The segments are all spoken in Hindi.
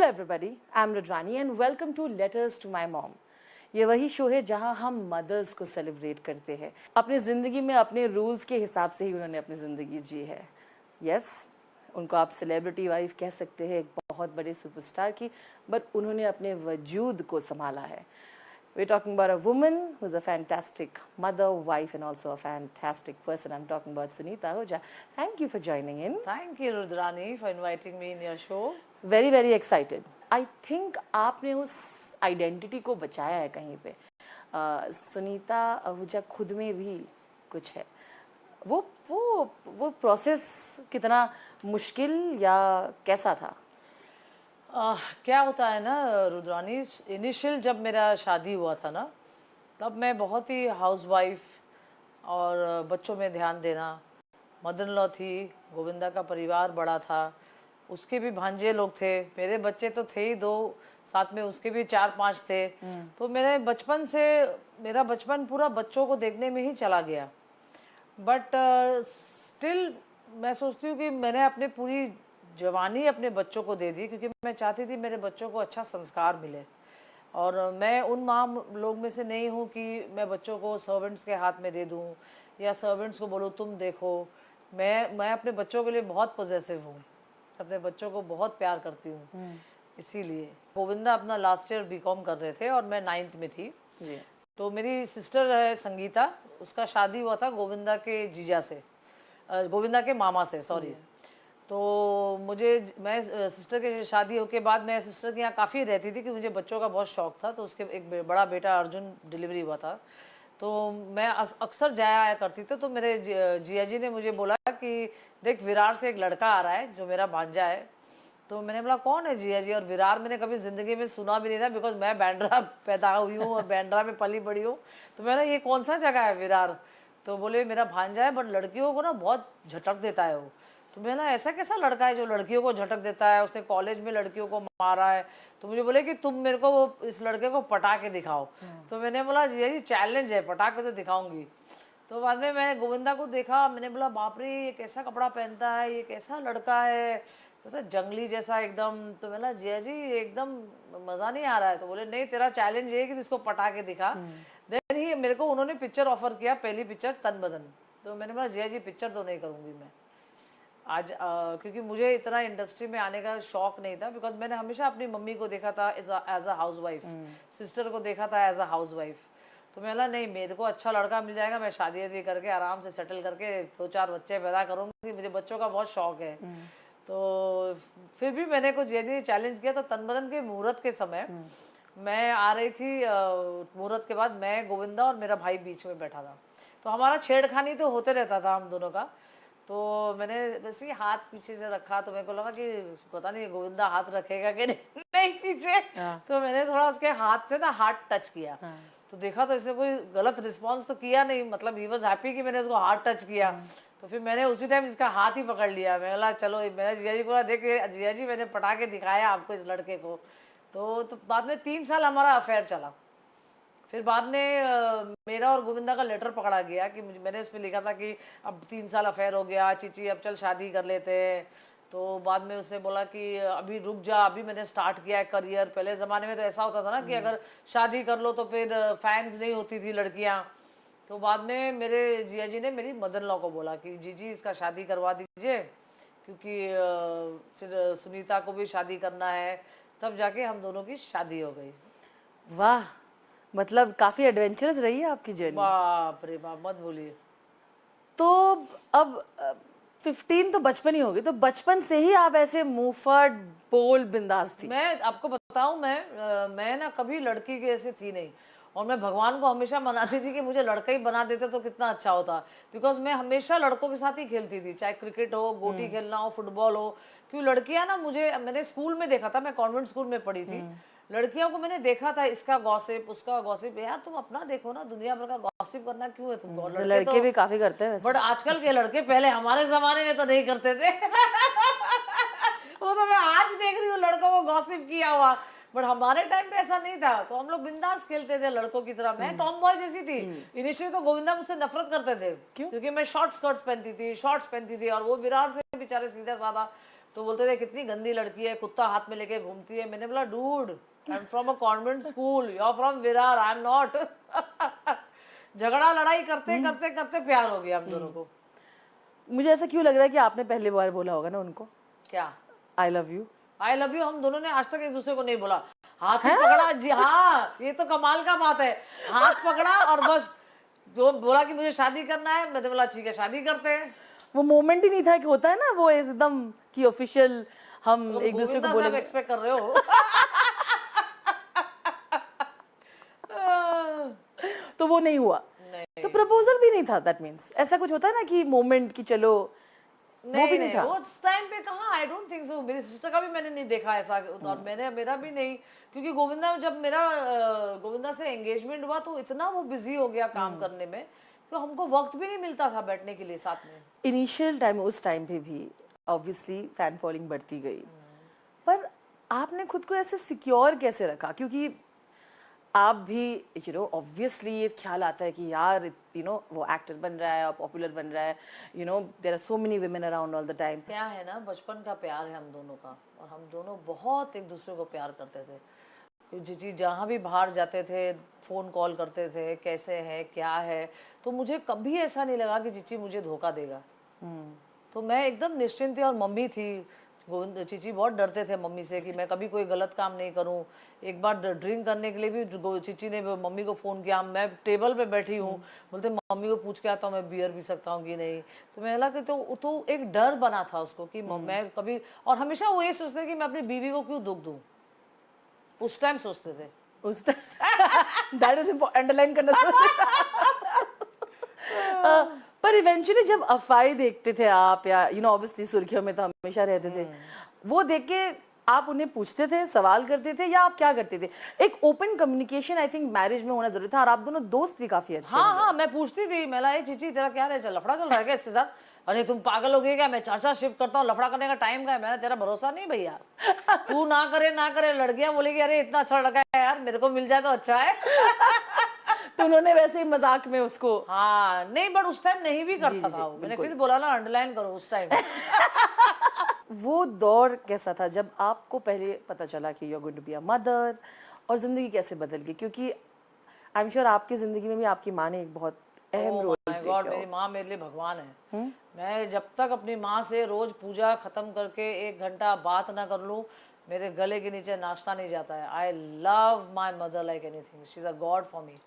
everybody, I'm Rudrani and welcome to Letters to my Mom. ये वही शो है जहां हम मदर्स को सेलिब्रेट करते हैं. अपनी ज़िंदगी में अपने रूल्स के हिसाब से ही उन्होंने अपनी ज़िंदगी जी है. यस, उनको आप सेलिब्रिटी वाइफ कह सकते हैं, एक बहुत बड़े सुपरस्टार की, बट उन्होंने अपने वजूद को संभाला है. We're talking about a woman who's a fantastic mother, wife, and also a fantastic person. I'm talking about Sunita Ahuja. Thank you for joining in. Thank you, Rudrani, for inviting me in your show. Very, very excited. I think आपने उस आइडेंटिटी को बचाया है कहीं पे. सुनीता आहूजा खुद में भी कुछ है. वो प्रोसेस कितना मुश्किल या कैसा था? क्या होता है ना रुद्रानी, इनिशियल जब मेरा शादी हुआ था ना, तब मैं बहुत ही हाउसवाइफ और बच्चों में ध्यान देना. मदर इन लॉ थी, गोविंदा का परिवार बड़ा था, उसके भी भांजे लोग थे, मेरे बच्चे तो थे ही 2, साथ में उसके भी 4-5 थे. तो मेरा बचपन पूरा बच्चों को देखने में ही चला गया. बट स्टिल मैं सोचती हूँ कि मैंने अपने पूरी जवानी अपने बच्चों को दे दी, क्योंकि मैं चाहती थी मेरे बच्चों को अच्छा संस्कार मिले. और मैं उन माँ लोग में से नहीं हूँ कि मैं बच्चों को सर्वेंट्स के हाथ में दे दूँ या सर्वेंट्स को बोलूँ तुम देखो. मैं अपने बच्चों के लिए बहुत पॉजेसिव हूँ, अपने बच्चों को बहुत प्यार करती हूँ. इसीलिए गोविंदा अपना लास्ट ईयर बीकॉम कर रहे थे और मैं 9th में थी जी. तो मेरी सिस्टर है संगीता, उसका शादी हुआ था गोविंदा के जीजा से, गोविंदा के मामा से, सॉरी. तो मैं सिस्टर के शादी के बाद मैं सिस्टर के यहाँ काफ़ी रहती थी, कि मुझे बच्चों का बहुत शौक था. तो उसके एक बड़ा बेटा अर्जुन डिलीवरी हुआ था, तो मैं अक्सर जाया आया करती थी. तो मेरे जिया जी ने मुझे बोला कि देख विरार से एक लड़का आ रहा है जो मेरा भांजा है. तो मैंने बोला कौन है जिया जी? और विरार मैंने कभी ज़िंदगी में सुना भी नहीं था, बिकॉज मैं बैंड्रा पैदा हुई हूँ और बैंड्रा में पली बड़ी हूँ. तो मैंने ये कौन सा जगह है विरार? तो बोले मेरा भांजा है, बट लड़कियों को ना बहुत झटक देता है वो. तो मैंने ऐसा कैसा लड़का है जो लड़कियों को झटक देता है, उसने कॉलेज में लड़कियों को मारा है. तो मुझे बोले कि तुम मेरे को इस लड़के को पटा के दिखाओ. तो मैंने बोला जी चैलेंज है, पटा के तो दिखाऊंगी. तो बाद में मैंने गोविंदा को देखा, मैंने बोला बाप रे ये कैसा कपड़ा पहनता है, ये कैसा लड़का है, तो जंगली जैसा एकदम. तो मैंने जिया जी एकदम मज़ा नहीं आ रहा है. तो बोले नहीं तेरा चैलेंज ये है कि तू इसको पटा के दिखा. देन ही मेरे को उन्होंने पिक्चर ऑफर किया, पहली पिक्चर तन बदन. तो मैंने बोला जिया जी पिक्चर तो नहीं करूँगी मैं आज, क्योंकि मुझे इतना इंडस्ट्री में आने का शौक नहीं था, बिकॉज मैंने हमेशा अपनी मम्मी को देखा था as a housewife, sister को देखा था एज अ हाउस वाइफ. तो मैं बोला नहीं मेरे को अच्छा लड़का मिल जाएगा, मैं शादी करके आराम से सेटल करके 2-4 बच्चे पैदा करूँगी, मुझे बच्चों का बहुत शौक है. तो फिर भी मैंने कुछ ये चैलेंज किया. तो तन बदन के मुहूर्त के समय मैं आ रही थी, मुहूर्त के बाद मैं, गोविंदा और मेरा भाई बीच में बैठा था. तो हमारा छेड़खानी तो होते रहता था हम दोनों का. तो मैंने वैसे ही हाथ पीछे से रखा, तो मेरे को लगा कि पता नहीं गोविंदा हाथ रखेगा कि नहीं पीछे. तो मैंने थोड़ा उसके हाथ से ना हाथ टच किया. तो देखा तो इसने कोई गलत रिस्पांस तो किया नहीं, मतलब ही वाज हैप्पी कि मैंने उसको हाथ टच किया. तो फिर मैंने उसी टाइम इसका हाथ ही पकड़ लिया. मैं बोला चलो, मैंने जिया जी को बोला देख जिया जी मैंने पटा के दिखाया आपको इस लड़के को. तो बाद में 3 साल हमारा अफेयर चला. फिर बाद में मेरा और गोविंदा का लेटर पकड़ा गया कि मैंने उसमें लिखा था कि अब 3 साल अफेयर हो गया चीची, अब चल शादी कर लेते हैं. तो बाद में उसने बोला कि अभी रुक जा, अभी मैंने स्टार्ट किया है करियर. पहले ज़माने में तो ऐसा होता था ना कि अगर शादी कर लो तो फिर फैंस नहीं होती थी लड़कियां. तो बाद में मेरे जिया जी ने मेरी मदर इन लॉ को बोला कि जी इसका शादी करवा दीजिए, क्योंकि फिर सुनीता को भी शादी करना है. तब जाके हम दोनों की शादी हो गई. वाह, मतलब काफी एडवेंचरस रही है आपकी जर्नी. बाप रे बाप मत बोलिए. तो अब 15 तो बचपन ही होगी, तो बचपन से ही आप ऐसे मुंहफट बोल्ड बिंदास थी? मैं आपको बताऊं, मैं ना कभी लड़की के ऐसे थी नहीं. और मैं भगवान को हमेशा मनाती थी कि मुझे लड़का ही बना देते तो कितना अच्छा होता, बिकॉज मैं हमेशा लड़कों के साथ ही खेलती थी, चाहे क्रिकेट हो, गोटी खेलना हो, फुटबॉल हो. क्यों लड़कियां ना, मैंने स्कूल में देखा था, मैं कॉन्वेंट स्कूल में पढ़ी थी, लड़कियों को मैंने देखा था इसका गॉसिप उसका गॉसिप. यार तुम अपना देखो ना, दुनिया भर का गॉसिप करना क्यों है तुमको? लड़के भी काफी करते हैं वैसे. बट आजकल के लड़के, पहले हमारे जमाने में तो नहीं करते थे. वो तो मैं आज देख रही हूँ लड़कों को गॉसिप किया हुआ, बट हमारे टाइम पे ऐसा नहीं था. तो हम लोग बिंदास खेलते थे लड़कों की तरह. मैं टॉम बॉय जैसी थी. इनिशियली तो गोविंदा मुझसे नफरत करते थे, क्योंकि मैं शॉर्ट स्कर्ट्स पहनती थी, शॉर्ट्स पहनती थी, और वो विरार से बेचारे सीधा साधा. तो बोलते थे कितनी गंदी लड़की है, कुत्ता हाथ में लेके घूमती है। मैंने बोला dude, I am from a convent school, you are from Virar, I am not. झगड़ा लड़ाई करते करते करते प्यार हो गया हम दोनों को। मुझे ऐसा क्यों लग रहा है कि आपने पहली बार बोला होगा ना उनको क्या आई love you? I love you हम दोनों ने आज तक एक दूसरे को नहीं बोला। हाथ ही पकड़ा जी, हाँ ये तो कमाल का बात है। हाथ पकड़ा और बस जो बोला कि मुझे शादी करना है, मैंने बोला ठीक है शादी करते हैं। वो मोमेंट ही नहीं था कि होता है ना वो एकदम कि ऑफिशियल हम एक दूसरे को बोले। एक्सपेक्ट कर रहे हो? तो वो नहीं हुआ। तो प्रपोजल भी नहीं था, दैट मींस ऐसा कुछ होता है ना कि मोमेंट कि चलो वो भी नहीं था। वो उस टाइम पे कहाँ, आई डोंट थिंक सो। मेरी सिस्टर का भी मैंने नहीं देखा ऐसा, और मैंने मेरा भी नहीं, क्योंकि गोविंदा जब मेरा गोविंदा से एंगेजमेंट हुआ तो इतना वो बिजी हो गया काम करने में, तो हमको वक्त भी नहीं मिलता था बैठने के लिए साथ में। इनिशियल टाइम उस टाइम पे भी ऑब्वियसली फैन फॉलोइंग बढ़ती गई, पर आपने खुद को ऐसे सिक्योर कैसे रखा? क्योंकि आप भी ऑब्वियसली ये ख्याल आता है कि यार वो एक्टर बन रहा है और पॉपुलर बन रहा है, there are so many women around all the time. क्या है ना, बचपन का प्यार है हम दोनों का, और हम दोनों बहुत एक दूसरे को प्यार करते थे। जीजी जहाँ भी बाहर जाते थे फ़ोन कॉल करते थे, कैसे है क्या है, तो मुझे कभी ऐसा नहीं लगा कि चीची मुझे धोखा देगा। तो मैं एकदम निश्चिंत थी, और मम्मी थी, गोविंद चीची बहुत डरते थे मम्मी से कि मैं कभी कोई गलत काम नहीं करूं। एक बार ड्रिंक करने के लिए भी चीची ने मम्मी को फ़ोन किया, मैं टेबल पे बैठी हूँ, बोलते मम्मी को पूछ के आता हूँ मैं बियर पी सकता हूँ कि नहीं। तो मैं लगा कि तो एक डर बना था उसको कि मैं कभी, और हमेशा वो ये सोचते कि मैं अपनी बीवी को क्यों दुख दूँ, उस टाइम सोचते थे। उस टाइम दैट इज अंडरलाइन करना। पर इवेंचुअली जब अफवाहें देखते थे आप, या ऑब्वियसली सुर्खियों में तो हमेशा रहते थे, वो देख के आप उन्हें पूछते थे, सवाल करते थे, या आप क्या करते थे? एक open communication I think marriage में होना जरूरी था, और आप दोनों दोस्त भी काफी अच्छे। हाँ, मैं पूछती थी, मेला ये चीची तेरा क्या है, लफड़ा चल रहा है क्या इसके साथ? अरे तुम पागल हो गए क्या, मैं 4-4 शिफ्ट करता हूँ, लफड़ा करने का टाइम का है? मैंने तेरा भरोसा नहीं भैया, तू ना करे लड़कियां बोलेगी अरे इतना अच्छा लड़का है यार, मेरे को मिल जाए तो अच्छा है। तो उन्होंने वैसे ही मजाक में उसको, हाँ नहीं, बट उस टाइम नहीं भी करता था। मैंने फिर बोला ना अंडरलाइन करो उस टाइम। वो दौर कैसा था जब आपको पहले पता चला कि you are going to be a mother, और जिंदगी कैसे बदल गई? क्योंकि आई एम श्योर आपकी जिंदगी में भी आपकी माँ ने एक बहुत अहम रोल प्ले किया। मेरी माँ मेरे लिए भगवान है। मैं जब तक अपनी माँ से रोज पूजा खत्म करके 1 घंटा बात ना कर लूँ, मेरे गले के नीचे नाश्ता नहीं जाता है। I love my mother like anything, she is a God for me.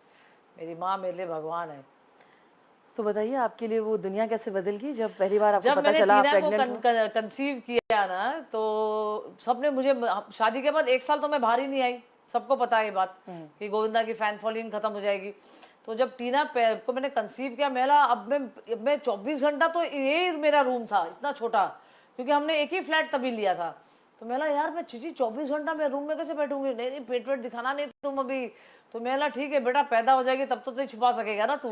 मेरी माँ मेरे लिए भगवान है। तो बताइए आपके लिए वो दुनिया कैसे बदल गई जब पहली बार आपको पता मैंने चला आप टीना प्रेग्नेंट को कंसीव किया ना, तो सबने मुझे, शादी के बाद 1 साल तो मैं बाहर ही नहीं आई, सबको पता है ये बात कि गोविंदा की फैन फॉलोइंग खत्म हो जाएगी। तो जब टीना को मैंने कंसीव किया, मेरा अब मैं 24 घंटा, तो ये मेरा रूम था इतना छोटा, क्योंकि हमने एक ही फ्लैट तभी लिया था। तो मैं यार मैं चीची 24 घंटा मैं रूम में कैसे बैठूंगी? नहीं पेट वेट दिखाना नहीं तुम अभी। तो मैं ठीक है बेटा, पैदा हो जाएगी तब तो छुपा सकेगा ना तू।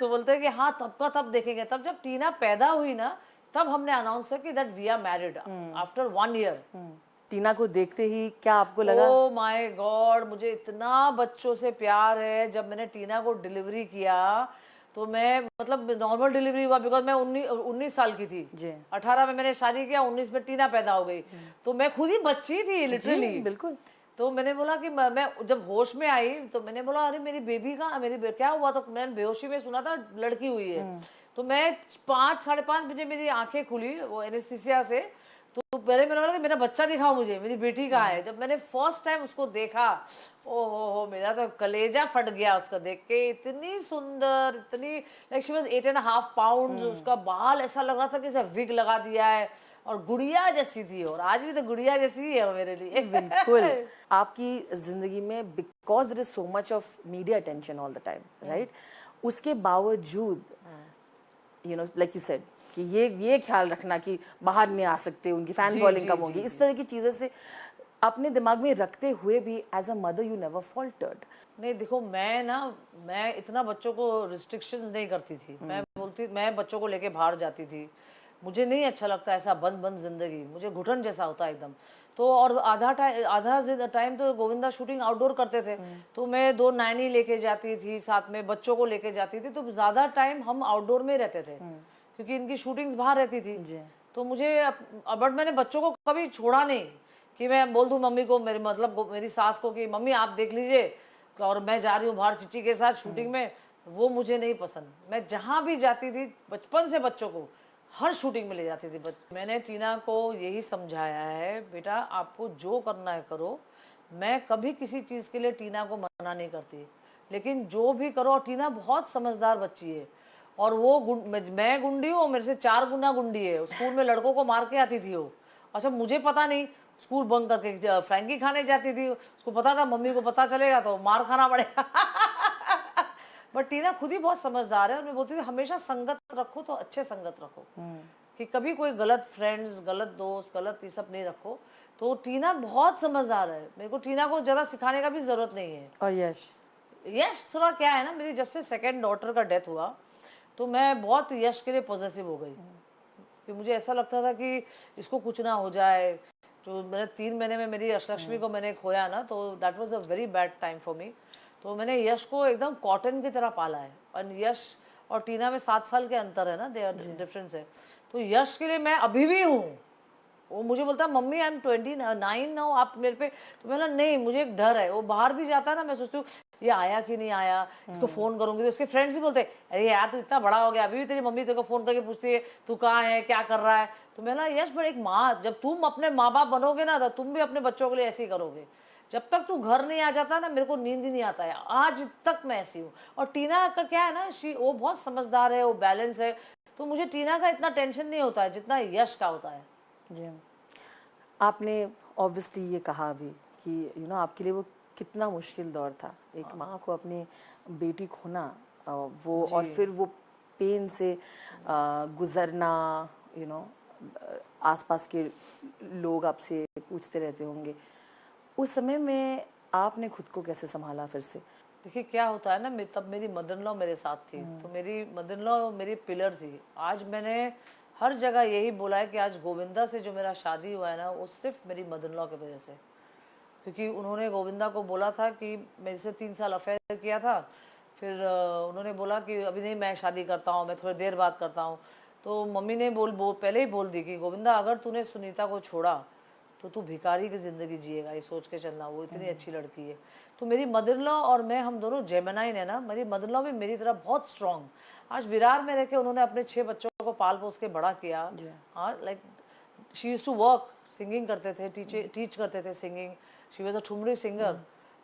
तो बोलते हैं कि हाँ तब का तब देखेंगे। तब जब टीना पैदा हुई ना, तब हमने अनाउंस किया कि that we are married after 1 year. Tina को देखते ही क्या आपको लगा? ओ माय गॉड, मुझे इतना बच्चों से प्यार है। जब मैंने टीना को डिलीवरी किया तो मैं, मतलब नॉर्मल डिलीवरी हुआ, बिकॉज मैं 19 साल की थी। 18 में मैंने शादी किया, 19 में टीना पैदा हो गई। तो मैं खुद ही बच्ची थी लिटरली। बिल्कुल। तो मैंने बोला कि मैं जब होश में आई तो मैंने बोला अरे मेरी बेबी का क्या हुआ? तो मैंने बेहोशी में सुना था लड़की हुई है। तो मैं 5-5:30 बजे मेरी आंखें खुली वो एनेस्थीसिया से। तो पहले मैंने बोला कि मेरा बच्चा दिखाओ मुझे, मेरी बेटी कहाँ है? जब मैंने फर्स्ट टाइम उसको देखा, ओ मेरा तो कलेजा फट गया उसको देख के। इतनी सुंदर, इतनी लाइक शी वाज 8.5 पाउंड। उसका बाल ऐसा लग रहा था कि विग लगा दिया है, और गुड़िया जैसी थी, और आज भी तो गुड़िया जैसी ही है वो मेरे लिए। बिल्कुल। आपकी जिंदगी में because there is so much of media attention all the time, right, उसके बावजूद लाइक यू सेड कि ये ख्याल रखना कि बाहर नहीं आ सकते, उनकी फैन फॉलोइंग कम होगी, इस तरह की चीजें से अपने दिमाग में रखते हुए भी as a mother you never faltered? नहीं देखो, मैं इतना बच्चों को रिस्ट्रिक्शंस नहीं करती थी। मैं बच्चों को लेके बाहर जाती थी। मुझे नहीं अच्छा लगता ऐसा बंद जिंदगी, मुझे घुटन जैसा होता है एकदम। तो और आधा टाइम तो गोविंदा शूटिंग आउटडोर करते थे, तो मैं 2 नैनी लेके जाती थी, साथ में बच्चों को लेके जाती थी। तो ज्यादा टाइम हम आउटडोर में रहते थे, क्योंकि इनकी शूटिंग्स बाहर रहती थी। तो मुझे बट मैंने बच्चों को कभी छोड़ा नहीं कि मैं बोल दूं मम्मी को, मेरे मतलब मेरी सास को कि मम्मी आप देख लीजिए और मैं जा रही हूँ बाहर चिच्ची के साथ शूटिंग में। वो मुझे नहीं पसंद। मैं जहाँ भी जाती थी बचपन से बच्चों को हर शूटिंग में ले जाती थी। मैंने टीना को यही समझाया है, बेटा आपको जो करना है करो, मैं कभी किसी चीज़ के लिए टीना को मना नहीं करती, लेकिन जो भी करो। और टीना बहुत समझदार बच्ची है, और वो मैं गुंडी हूँ, मेरे से 4 गुना गुंडी है। स्कूल में लड़कों को मार के आती थी वो। अच्छा मुझे पता नहीं, स्कूल बंक करके फ्रैंकी खाने जाती थी। उसको पता था मम्मी को पता चलेगा तो मार खाना पड़ेगा। बट टीना खुद ही बहुत समझदार है, और मैं बोलती थी हमेशा संगत रखो तो अच्छे संगत रखो, कि कभी कोई गलत फ्रेंड्स, गलत दोस्त, गलत ये सब नहीं रखो। तो टीना बहुत समझदार है, मेरे को टीना को ज़्यादा सिखाने का भी ज़रूरत नहीं है। और यश यश थोड़ा क्या है ना, मेरी जब से सेकंड डॉटर का डेथ हुआ तो मैं बहुत यश के लिए पॉजिटिव हो गई, कि मुझे ऐसा लगता था कि इसको कुछ ना हो जाए। तो मैंने 3 महीने में मेरी यशलक्ष्मी को मैंने खोया ना, तो that was a very bad time for me. तो मैंने यश को एकदम कॉटन की तरह पाला है। और यश और टीना में 7 साल के अंतर है ना, दे डिफरेंस है। तो यश के लिए मैं अभी भी हूँ। वो मुझे बोलता है मम्मी आई एम 29 नाउ, आप मेरे पे। तो मैं बोला नहीं, मुझे एक डर है। वो बाहर भी जाता है ना, मैं सोचती हूँ ये आया कि नहीं आया, इसको फोन करूंगी। तो उसके फ्रेंड्स भी बोलते हैं अरे यार तू इतना बड़ा हो गया, अभी भी तेरी मम्मी तेरे को फोन करके पूछती है तू कहाँ है, क्या कर रहा है। तो मैं बोला यश बट एक माँ, जब तुम अपने माँ बाप बनोगे ना तो तुम भी अपने बच्चों के लिए ऐसे ही करोगे। जब तक तू घर नहीं आ जाता ना, मेरे को नींद ही नहीं आता है। आज तक मैं ऐसी हूँ। और टीना का क्या है ना, वो बहुत समझदार है, वो बैलेंस है। तो मुझे टीना का इतना टेंशन नहीं होता है जितना यश का होता है। जी, आपने ऑब्वियसली ये कहा अभी कि आपके लिए वो कितना मुश्किल दौर था, एक माँ को अपनी बेटी खोना, वो और फिर वो पेन से गुजरना। आसपास के लोग आपसे पूछते रहते होंगे, उस समय में आपने खुद को कैसे संभाला फिर से? देखिए क्या होता है ना, तब मेरी मदर इन लॉ मेरे साथ थी, तो मेरी मदर इन लॉ मेरी पिलर थी। आज मैंने हर जगह यही बोला है कि आज गोविंदा से जो मेरा शादी हुआ है ना, वो सिर्फ मेरी मदर इन लॉ की वजह से। क्योंकि उन्होंने गोविंदा को बोला था कि मेरे से 3 साल अफेयर किया था। फिर उन्होंने बोला कि अभी नहीं, मैं शादी करता हूँ, मैं थोड़ी देर बाद करता हूँ। तो मम्मी ने पहले ही बोल दी कि गोविंदा अगर तूने सुनीता को छोड़ा तो तू भिखारी की ज़िंदगी जिएगा, ये सोच के चलना, वो इतनी अच्छी लड़की है। तो मेरी मदर इन लॉ और मैं, हम दोनों जेमिनाइन है ना। मेरी मदर इन लॉ भी मेरी तरह बहुत स्ट्रॉन्ग। आज विरार में रह के उन्होंने अपने 6 बच्चों को पाल पोस के बड़ा किया। हाँ, like she used to work, singing करते थे, टीच करते थे singing. She was a thumri singer.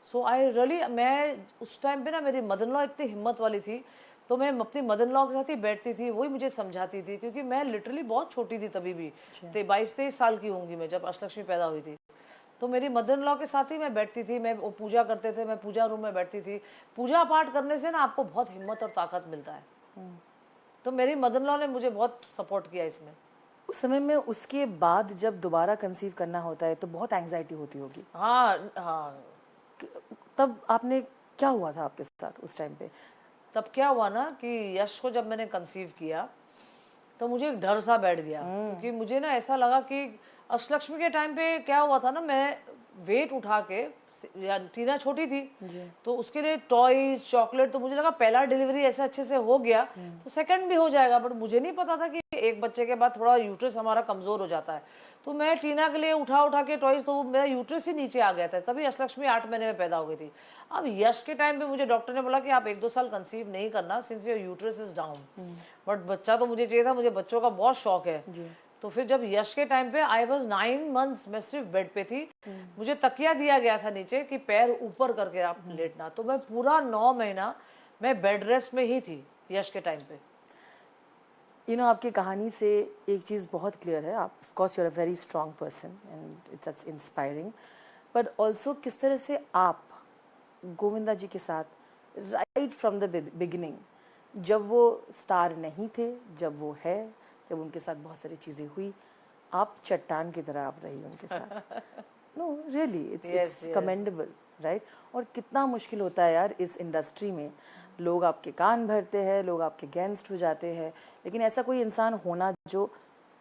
So I really, मैं उस टाइम पे ना, मेरी मदर इन लॉ इतनी हिम्मत वाली थी, तो मैं अपनी मदर इन लॉ के साथ ही बैठती थी, वही मुझे समझाती थी। क्योंकि मैं लिटरली बहुत छोटी थी तभी भी, 22-23 साल की होंगी मैं जब अष्टलक्ष्मी पैदा हुई थी। तो मेरी मदर इन लॉ के साथ ही मैं बैठती थी, मैं वो पूजा करते थे, मैं पूजा रूम में बैठती थी। पूजा पाठ करने से ना आपको बहुत हिम्मत और ताकत मिलता है। तो मेरी मदर इन लॉ ने मुझे बहुत सपोर्ट किया इसमें। उस समय में उसके बाद जब दोबारा कंसीव करना होता है तो बहुत एंग्जाइटी होती होगी। हाँ हाँ। तब आपने, क्या हुआ था आपके साथ उस टाइम पे? तब क्या हुआ ना कि यश को जब मैंने कंसीव किया तो मुझे एक डर सा बैठ गया। क्योंकि मुझे ना ऐसा लगा कि अष्टलक्ष्मी के टाइम पे क्या हुआ था ना, मैं वेट उठा के, टीना छोटी थी तो उसके लिए टॉयज, चॉकलेट, तो मुझे लगा पहला डिलीवरी ऐसे अच्छे से हो गया तो सेकंड भी हो जाएगा। बट मुझे नहीं पता था कि एक बच्चे के बाद थोड़ा यूट्रस हमारा कमजोर हो जाता है। तो मैं टीना के लिए उठा उठा के टॉयज, तो मेरा यूट्रस ही नीचे आ गया था। तभी अष्टलक्ष्मी 8 महीने में पैदा हो गई थी। अब यश के टाइम पे मुझे डॉक्टर ने बोला कि आप 1-2 साल कंसीव नहीं करना, since your uterus is down. But बच्चा तो मुझे चाहिए था, मुझे बच्चों का बहुत शौक है। तो फिर जब यश के टाइम पे आई वॉज 9 मंथ्स, मैं सिर्फ बेड पे थी। मुझे तकिया दिया गया था नीचे कि पैर ऊपर करके आप लेटना। तो मैं पूरा 9 महीना मैं बेड रेस्ट में ही थी यश के टाइम पे। आपकी कहानी से एक चीज़ बहुत क्लियर है, आप of course you are a very strong person and it's inspiring, but also किस तरह से आप गोविंदा जी के साथ राइट फ्रॉम द बिगिनिंग, जब वो स्टार नहीं थे, जब वो है, जब उनके साथ बहुत सारी चीज़ें हुई, आप चट्टान की तरह आप रही उनके साथ। No really it's commendable, right? और कितना मुश्किल होता है यार इस इंडस्ट्री में, लोग आपके कान भरते हैं, लोग आपके अगेंस्ट हो जाते हैं, लेकिन ऐसा कोई इंसान होना जो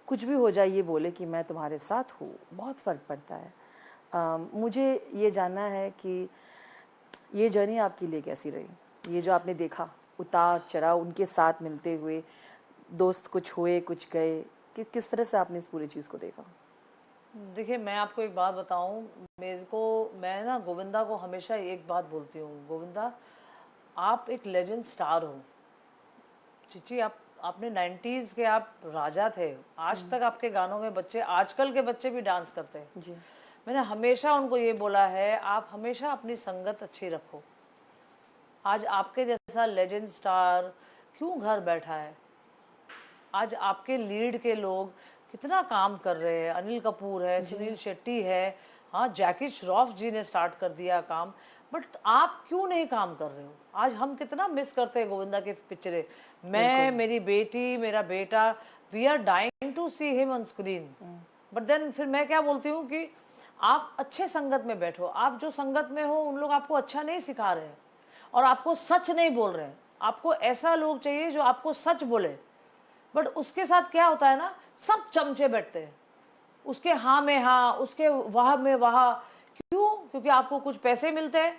कुछ भी हो जाए ये बोले कि मैं तुम्हारे साथ हूँ, बहुत फ़र्क पड़ता है। मुझे ये जानना है कि ये जर्नी आपके लिए कैसी रही, ये जो आपने देखा उतार चढ़ाव उनके साथ मिलते हुए, दोस्त कुछ हुए कुछ गए, कि किस तरह से आपने इस पूरी चीज़ को देखा? देखिए, मैं आपको एक बात बताऊं, मैं ना गोविंदा को हमेशा एक बात बोलती हूँ, गोविंदा आप एक लेजेंड स्टार हो। चिची, आपने 90s के आप राजा थे। आज तक आपके गानों में बच्चे, आजकल के बच्चे भी डांस करते हैं। जी। मैंने हमेशा उनको ये बोला है, आप हमेशा अपनी संगत अच्छी रखो। आज आपके जैसा लेजेंड स्टार क्यों घर बैठा है? आज आपके लीड के लोग कितना काम कर रहे हैं। अनिल कपूर है, सुनील शेट्टी है, हाँ, जैकी श्रॉफ जी ने स्टार्ट कर दिया काम, बट आप क्यों नहीं काम कर रहे हो? आज हम कितना मिस करते हैं गोविंदा के पिक्चरें। मैं, मेरी बेटी, मेरा बेटा, we are dying to see him on screen. But then फिर मैं क्या बोलती हूँ कि आप अच्छे संगत में बैठो। आप जो संगत में हो उन लोग आपको अच्छा नहीं सिखा रहे हैं और आपको सच नहीं बोल रहे हैं। आपको ऐसा लोग चाहिए जो आपको सच बोले। बट उसके साथ क्या होता है ना, सब चमचे बैठते हैं, उसके हाँ में हाँ, उसके वाह में वाह। क्यों? क्योंकि आपको कुछ पैसे मिलते हैं,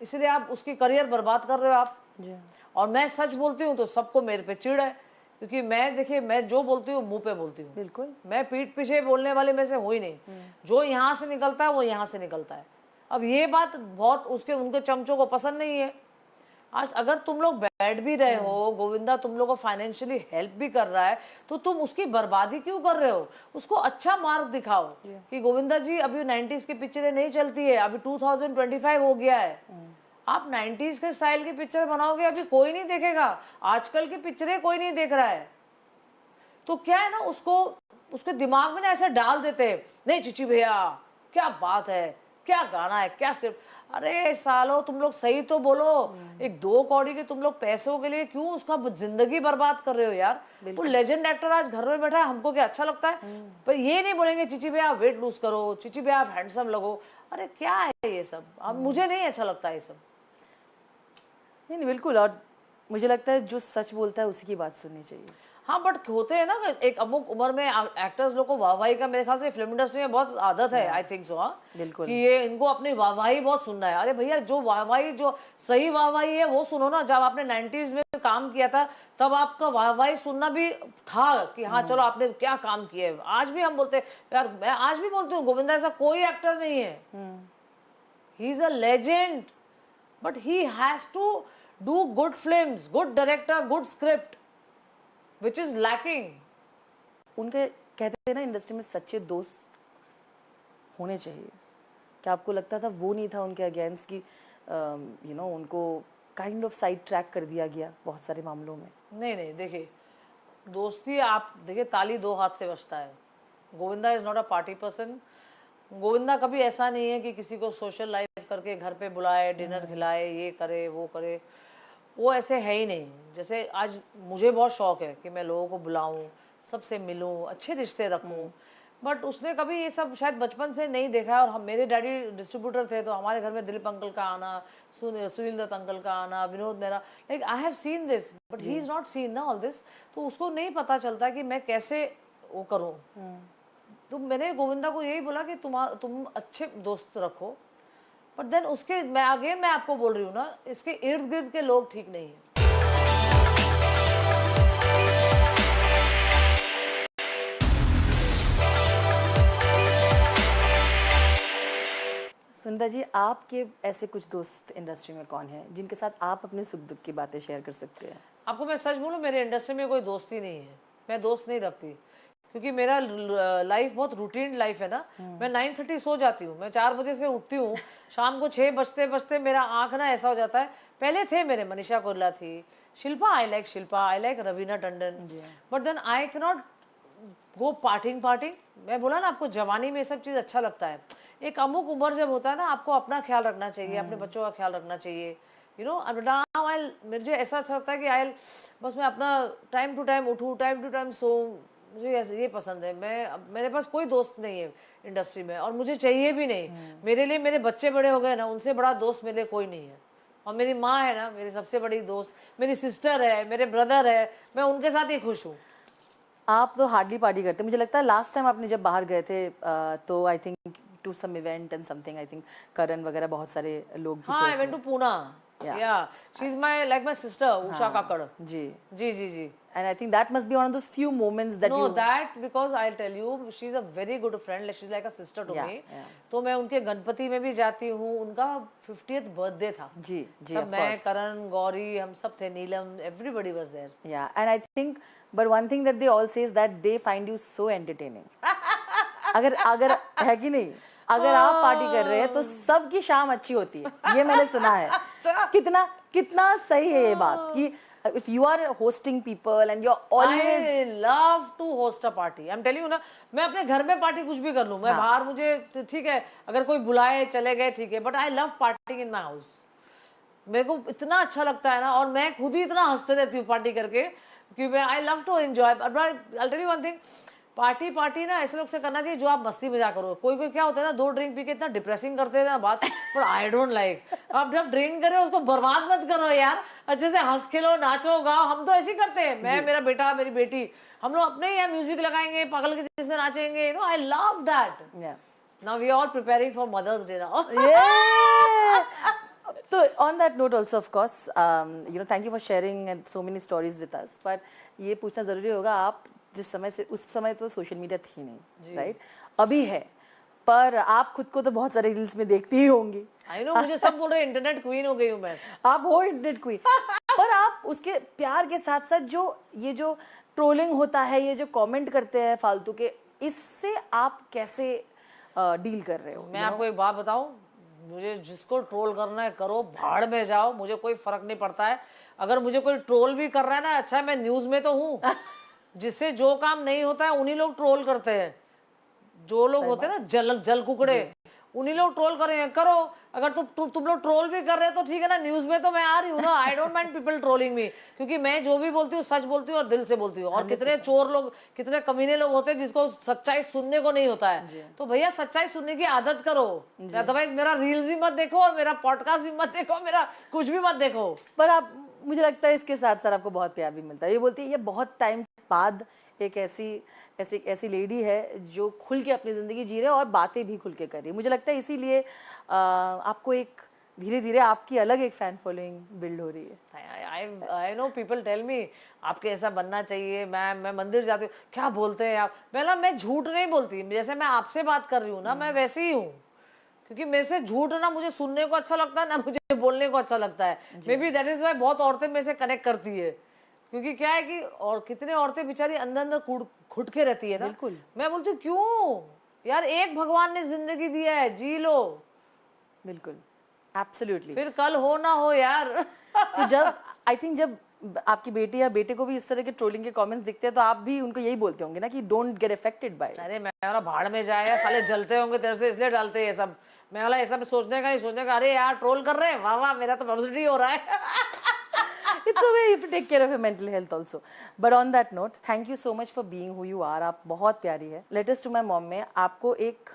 इसलिए आप उसकी करियर बर्बाद कर रहे हो आप। जी। और मैं सच बोलती हूँ तो सबको मेरे पे चिढ़ है, क्योंकि देखिए, मैं जो बोलती हूँ मुंह पे बोलती हूँ। बिल्कुल। मैं पीठ पीछे बोलने वाले में से हूँ ही नहीं। जो यहाँ से निकलता है वो यहाँ से निकलता है। अब ये बात बहुत उनके चमचों को पसंद नहीं है। आज अगर तुम लोग बैठ भी रहे हो, गोविंदा तुम लोग को फाइनेंशियली हेल्प भी कर रहा है, तो तुम उसकी बर्बादी क्यों कर रहे हो? उसको अच्छा मार्ग दिखाओ कि गोविंदा जी अभी 90s की पिक्चरें नहीं चलती है, अभी 2025 हो गया है। आप 90s के स्टाइल की पिक्चर बनाओगे, अभी कोई नहीं देखेगा। आजकल की पिक्चरें कोई नहीं देख रहा है। तो क्या है ना, उसके दिमाग में ना ऐसे डाल देते हैं, नहीं चिची भैया क्या बात है, क्या गाना है, क्या स्क्रिप्ट। अरे सालो, तुम लोग सही तो बोलो। एक 2 कौड़ी के तुम लोग पैसों के लिए क्यों उसका जिंदगी बर्बाद कर रहे हो यार? वो लेजेंड एक्टर आज घर में बैठा है, हमको क्या अच्छा लगता है? पर ये नहीं बोलेंगे चिची भैया आप वेट लूज करो, चिची भैया आप हैंडसम लगो। अरे क्या है ये सब? अब मुझे नहीं अच्छा लगता ये सब। नहीं नहीं, बिल्कुल। और मुझे लगता है जो सच बोलता है उसी की बात सुननी चाहिए। हाँ, बट होते हैं ना एक अमुक उम्र में एक्टर्स लोग को वाहवाही का, मेरे ख्याल से फिल्म इंडस्ट्री में बहुत आदत है, आई थिंक सो। हाँ, बिल्कुल। कि ये इनको अपनी वाहवाही बहुत सुनना है। अरे भैया, जो वाहवाही, जो सही वाहवाही है वो सुनो ना। जब आपने 90s में काम किया था तब आपका वाहवाही सुनना भी था कि हाँ चलो आपने क्या काम किया है। आज भी हम बोलते हैं यार, मैं आज भी बोलती हूँ गोविंदा ऐसा कोई एक्टर नहीं है, he is a legend, but he has to do good films, good director, good script, which is lacking. उनके कहते हैं ना, इंडस्ट्री में सच्चे दोस्त होने चाहिए। क्या आपको लगता था वो नहीं था उनके अगेंस्ट की उनको काइंड ऑफ साइड ट्रैक कर दिया गया बहुत सारे मामलों में? नहीं नहीं, देखिए दोस्ती, आप देखिए ताली 2 हाथ से बजता है। Govinda is not a party person. Govinda कभी ऐसा नहीं है कि किसी को सोशल लाइफ करके घर पे बुलाए, डिनर खिलाए, ये करे वो करे। वो ऐसे है ही नहीं। जैसे आज मुझे बहुत शौक है कि मैं लोगों को बुलाऊं, सबसे मिलूं, अच्छे रिश्ते रखूं, बट उसने कभी ये सब शायद बचपन से नहीं देखा है। और मेरे डैडी डिस्ट्रीब्यूटर थे, तो हमारे घर में दिलीप अंकल का आना, सुनील दत्त अंकल का आना, Vinod Mehra, like I have seen this, but he is not seen ना ऑल दिस। तो उसको नहीं पता चलता कि मैं कैसे वो करूँ। तो मैंने गोविंदा को यही बोला कि तुम अच्छे दोस्त रखो, बट देन उसके मैं आपको बोल रही हूँ ना, इसके इर्द गिर्द के लोग ठीक नहीं है। सुनीता जी, आपके ऐसे कुछ दोस्त इंडस्ट्री में कौन हैं जिनके साथ आप अपने सुख दुख की बातें शेयर कर सकते हैं? आपको मैं सच बोलूं, मेरे इंडस्ट्री में कोई दोस्त ही नहीं है। मैं दोस्त नहीं रखती, क्योंकि मेरा लाइफ बहुत रूटीन लाइफ है ना। मैं 9:30 सो जाती हूँ, मैं 4 बजे से उठती हूँ, शाम को 6 बजते बजते मेरा आँख ना ऐसा हो जाता है। पहले थे मेरे मनीषा कोइराला थी, Shilpa, I like Raveena Tandon, but then I can not go partying. मैं बोला ना आपको, जवानी में ये सब चीज़ अच्छा लगता है। एक अमुक उम्र जब होता है ना, आपको अपना ख्याल रखना चाहिए, अपने बच्चों का ख्याल रखना चाहिए। नाउ मुझे ऐसा अच्छा लगता है कि बस मैं अपना टाइम टू टाइम उठूँ, टाइम टू टाइम सो। मुझे ये पसंद है। मेरे पास कोई दोस्त नहीं है इंडस्ट्री में, और मुझे चाहिए भी नहीं। मेरे लिए मेरे बच्चे बड़े हो गए ना, उनसे बड़ा दोस्त मेरे लिए कोई नहीं है। और मेरी माँ है ना मेरी सबसे बड़ी दोस्त, मेरी सिस्टर है, मेरे ब्रदर है, मैं उनके साथ ही खुश हूँ। आप तो हार्डली पार्टी करते। मुझे लगता है लास्ट टाइम आपने जब बाहर गए थे तो I think to some event and something, I think Karan वगैरह बहुत सारे लोग भी हाँ, थे आई वेंट टू पूना। या she is my like my sister, Usha Kakad. जी जी जी जी। and I think that must be one of those few moments that No, you that because I'll tell you, she's a very good friend. She's like a sister to Yeah, me. yeah. तो मैं उनके गणपति में भी जाती हूँ. उनका 50th बर्थडे था. जी जी तब of मैं, course. करण, गौरी, हम सब थे, नीलम, everybody was there. Yeah, and I think, but one thing that they all say is that they find you so entertaining. अगर अगर है कि नहीं, अगर आप पार्टी कर रहे हैं तो सबकी शाम अच्छी होती है, ये मैंने सुना है. कितना कितना सही है ये बात कि if you are hosting people and you're always I love to host a party. I'm telling you ना, मैं अपने घर में पार्टी कुछ भी कर लूँ. मैं बाहर, मुझे ठीक है, अगर कोई बुलाए चले गए ठीक है, but I love partying in my house. मेरे को इतना अच्छा लगता है ना, और मैं खुद ही इतना हंसते रहती हूँ पार्टी करके, कि मैं I love to enjoy. I'll tell you one thing, party ना ऐसे लोग से करना चाहिए जो आप मस्ती मजाक करो. कोई कोई क्या होता है ना, 2 ड्रिंक पी के इतना डिप्रेसिंग करते हैं ना बात, पर आई डोंट लाइक. आप जब ड्रिंक करो उसको बर्बाद मत करो यार, अच्छे से हंस खेलो, नाचो गाओ. हम तो ऐसे ही करते हैं, मैं, मेरा बेटा, मेरी बेटी, हम लोग अपने ही म्यूजिक लगाएंगे, पागल के जैसे नाचेंगे. No, I love that. yeah. Now we are all preparing for mother's day now. Yeah. So on that note also of course, thank you for sharing and so many stories with us. पर ये पूछना जरूरी होगा, आप जिस समय से, उस समय तो सोशल मीडिया थी नहीं, राइट? अभी है, पर आप खुद को तो बहुत सारे रील्स में देखती ही होंगी. आई नो, मुझे सब बोल रहे हैं इंटरनेट क्वीन हो गई हूँ मैं. आप हो इंटरनेट क्वीन. पर आप उसके प्यार के साथ साथ जो ट्रोलिंग होता है, ये जो कमेंट करते हैं फालतू के, इससे आप कैसे डील कर रहे हो? मैं आपको एक बात बताऊं, मुझे जिसको ट्रोल करना है करो, भाड़ में जाओ, मुझे कोई फर्क नहीं पड़ता है. अगर मुझे कोई ट्रोल भी कर रहा है ना, अच्छा है मैं न्यूज में तो हूँ. जिससे जो काम नहीं होता है उन्हीं लोग ट्रोल करते हैं. जो लोग होते हैं ना जल कुकड़े, उन्हीं लोग ट्रोल करो. अगर तुम लोग ट्रोल भी कर रहे हो तो ठीक है ना, न्यूज में तो मैं आ रही हूँ ना. I don't mind people trolling me, क्योंकि मैं जो भी बोलती हूँ सच बोलती हूँ और दिल से बोलती हूँ. और कितने चोर लोग, कितने कमीने लोग होते हैं जिसको सच्चाई सुनने को नहीं होता है. तो भैया सच्चाई सुनने की आदत करो, अदरवाइज मेरा रील्स भी मत देखो और मेरा पॉडकास्ट भी मत देखो, मेरा कुछ भी मत देखो. पर आप, मुझे लगता है इसके साथ साथ आपको बहुत प्यार भी मिलता है. ये बोलती है ये बहुत टाइम बाद एक ऐसी लेडी है जो खुल के अपनी ज़िंदगी जी रहे है और बातें भी खुल के कर रही है. मुझे लगता है इसीलिए आपको एक धीरे धीरे आपकी अलग एक फैन फॉलोइंग बिल्ड हो रही है. I know, people tell me आपके ऐसा बनना चाहिए. मैं मंदिर जाती हूँ, क्या बोलते हैं आप. मैं झूठ नहीं बोलती, जैसे मैं आपसे बात कर रही हूँ ना, मैं वैसे ही हूँ. क्योंकि मेरे से झूठ ना मुझे सुनने को अच्छा लगता है, ना मुझे बोलने को अच्छा लगता है. Maybe that is why बहुत औरतें मेरे से कनेक्ट करती है. क्योंकि क्या है कि, और कितने औरतें बेचारी अंदर अंदर घुट के रहती है ना. बिल्कुल. मैं बोलती हूँ क्यों यार, एक भगवान ने जिंदगी दिया है, जी लो. बिल्कुल, एब्सोल्युटली. फिर कल हो ना हो यार. तो जब आपकी बेटी या बेटे को भी इस तरह के ट्रोलिंग के कमेंट्स दिखते हैं तो आप भी उनको यही बोलते होंगे ना कि डोंट गेट अफेक्टेड बाय. अरे मैं वाला भाड़ में जाए यार, साले जलते होंगे तेरे से इसलिए डालते हैं ये सब. मैं वाला ऐसा सोचने का नहीं, सोचने का अरे यार ट्रोल कर रहे हैं, वाह वाह मेरा तो पब्लिसिटी हो रहा है. It's a way you have to take care of your mental health also. But on that note, thank you so much for being who you are. आप बहुत प्यारी है. Letters to my mom में आपको एक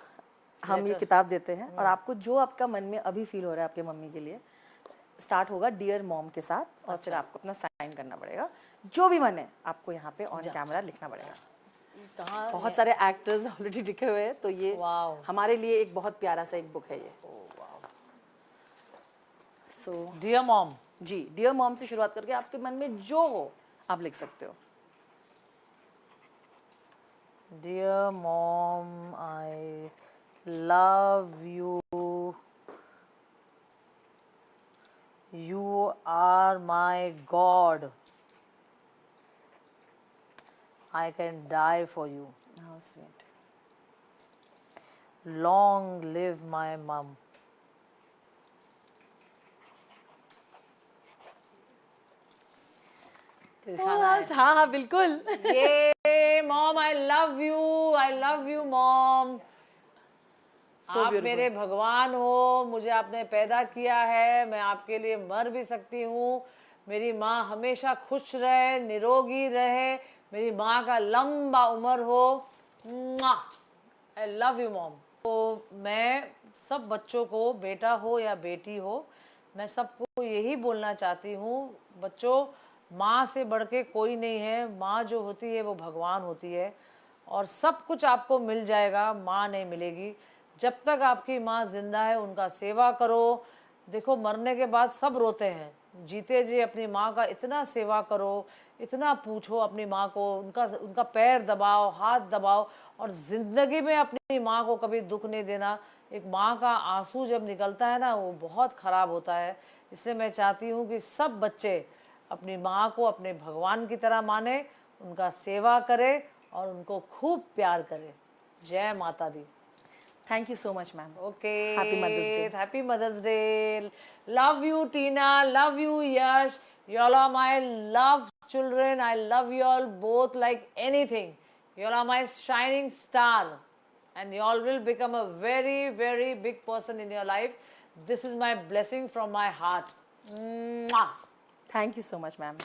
हम ये किताब देते हैं और आपको जो आपका मन में अभी फील हो रहा है आपके मम्मी के लिए, स्टार्ट होगा डियर मॉम के साथ, और फिर आपको अपना साइन करना पड़ेगा. जो भी मन है आपको यहाँ पे ऑन कैमरा लिखना पड़ेगा. बहुत सारे एक्टर्स ऑलरेडी लिखे हुए हैं, तो ये हमारे लिए एक बहुत प्यारा सा एक बुक है ये. सो डियर मॉम, जी, डियर मॉम से शुरुआत करके आपके मन में जो हो आप लिख सकते हो. Dear mom, I love you. You are my God. I can die for you. How sweet. Long live my mom. हाँ बिल्कुल. ये mom, I love you mom. आप मेरे भगवान हो, मुझे आपने पैदा किया है, मैं आपके लिए मर भी सकती हूँ. मेरी माँ हमेशा खुश रहे, निरोगी रहे, मेरी माँ का लंबा उम्र हो. आई लव यू मॉम. तो मैं सब बच्चों को, बेटा हो या बेटी हो, मैं सबको यही बोलना चाहती हूँ, बच्चों माँ से बढ़ के कोई नहीं है. माँ जो होती है वो भगवान होती है, और सब कुछ आपको मिल जाएगा, माँ नहीं मिलेगी. जब तक आपकी माँ जिंदा है उनका सेवा करो. देखो मरने के बाद सब रोते हैं, जीते जी अपनी माँ का इतना सेवा करो, इतना पूछो अपनी माँ को, उनका उनका पैर दबाओ, हाथ दबाओ, और ज़िंदगी में अपनी माँ को कभी दुख नहीं देना। एक माँ का आंसू जब निकलता है ना, वो बहुत ख़राब होता है। इसलिए मैं चाहती हूँ कि सब बच्चे अपनी माँ को अपने भगवान की तरह माने, उनका सेवा करें और उनको खूब प्यार करें। जय माता दी। Thank you so much ma'am. Okay. Happy Mother's Day. Happy Mother's Day. Love you, Tina. Love you, Yash. Y'all are my love children. I love y'all both like anything. Y'all are my shining star. And y'all will become a very, very big person in your life. This is my blessing from my heart. Mwah. Thank you so much ma'am.